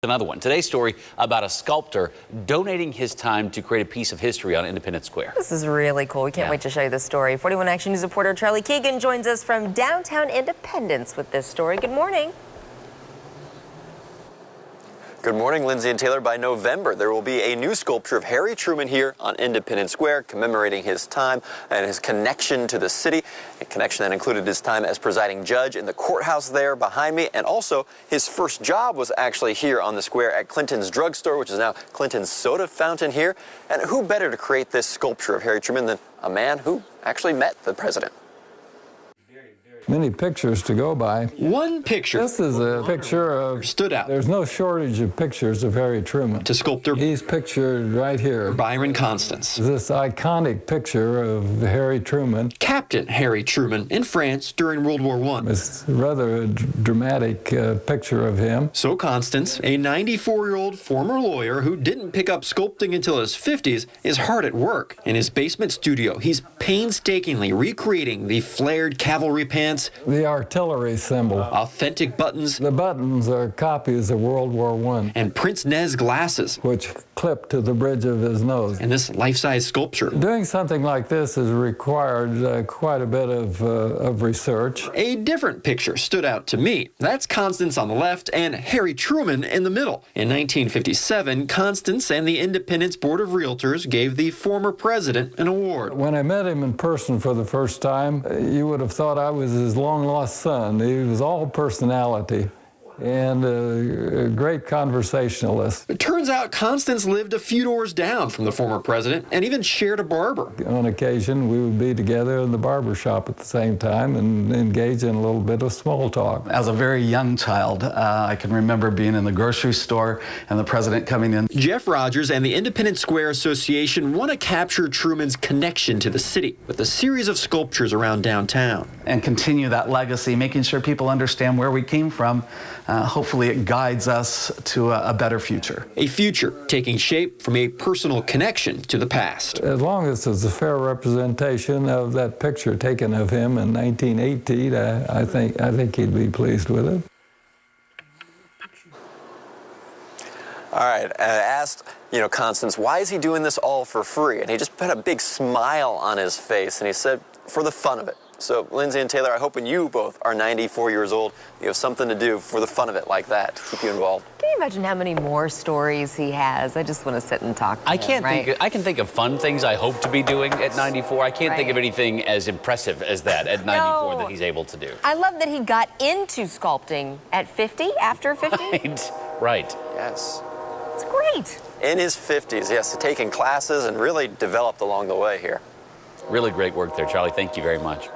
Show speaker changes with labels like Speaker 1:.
Speaker 1: Another one. Today's story about a sculptor donating his time to create a piece of history on Independence Square.
Speaker 2: This is really cool. We can't wait to show you this story. 41 Action News reporter Charlie Keegan joins us from downtown Independence with this story. Good morning.
Speaker 3: Good morning, Lindsay and Taylor. By November, there will be a new sculpture of Harry Truman here on Independence Square, commemorating his time and his connection to the city. A connection that included his time as presiding judge in the courthouse there behind me. And also, his first job was actually here on the square at Clinton's drugstore, which is now Clinton's soda fountain here. And who better to create this sculpture of Harry Truman than a man who actually met the president?
Speaker 4: Many pictures to go by.
Speaker 5: One picture.
Speaker 4: This is a picture of...
Speaker 5: Stood out.
Speaker 4: There's no shortage of pictures of Harry Truman.
Speaker 5: To sculptor.
Speaker 4: He's pictured right here.
Speaker 5: Byron Constance.
Speaker 4: This iconic picture of Harry Truman.
Speaker 5: Captain Harry Truman in France during World War I.
Speaker 4: It's rather a dramatic picture of him.
Speaker 5: So Constance, a 94-year-old former lawyer who didn't pick up sculpting until his 50s, is hard at work. In his basement studio, he's painstakingly recreating the flared cavalry pants,
Speaker 4: the artillery symbol,
Speaker 5: authentic buttons.
Speaker 4: The buttons are copies of World War I.
Speaker 5: And Prince Nez glasses,
Speaker 4: which clip to the bridge of his nose.
Speaker 5: And this life-size sculpture.
Speaker 4: Doing something like this has required quite a bit of research.
Speaker 5: A different picture stood out to me. That's Constance on the left and Harry Truman in the middle. In 1957, Constance and the Independence Board of Realtors gave the former president an award.
Speaker 4: When I met him in person for the first time, you would have thought I was his long-lost son. He was all personality and a great conversationalist.
Speaker 5: It turns out Constance lived a few doors down from the former president and even shared a barber.
Speaker 4: On occasion, we would be together in the barber shop at the same time and engage in a little bit of small talk.
Speaker 6: As a very young child, I can remember being in the grocery store and the president coming in.
Speaker 5: Jeff Rogers and the Independence Square Association want to capture Truman's connection to the city with a series of sculptures around downtown.
Speaker 6: And continue that legacy, making sure people understand where we came from. Hopefully it guides us to a better future.
Speaker 5: A future taking shape from a personal connection to the past.
Speaker 4: As long as it's a fair representation of that picture taken of him in 1918, I think he'd be pleased with it.
Speaker 3: All right, I asked, Constance, why is he doing this all for free? And he just put a big smile on his face, and he said, for the fun of it. So, Lindsay and Taylor, I hope when you both are 94 years old, you have something to do for the fun of it like that to keep you involved.
Speaker 2: Can you imagine how many more stories he has? I just want to sit and talk to him, right?
Speaker 1: I can think of fun things I hope to be doing at 94. I can't think of anything as impressive as that at 94 that he's able to do.
Speaker 2: I love that he got into sculpting at 50, after 50.
Speaker 1: Right.
Speaker 3: Yes.
Speaker 2: It's great.
Speaker 3: In his 50s, yes, taking classes and really developed along the way here.
Speaker 1: Really great work there, Charlie. Thank you very much.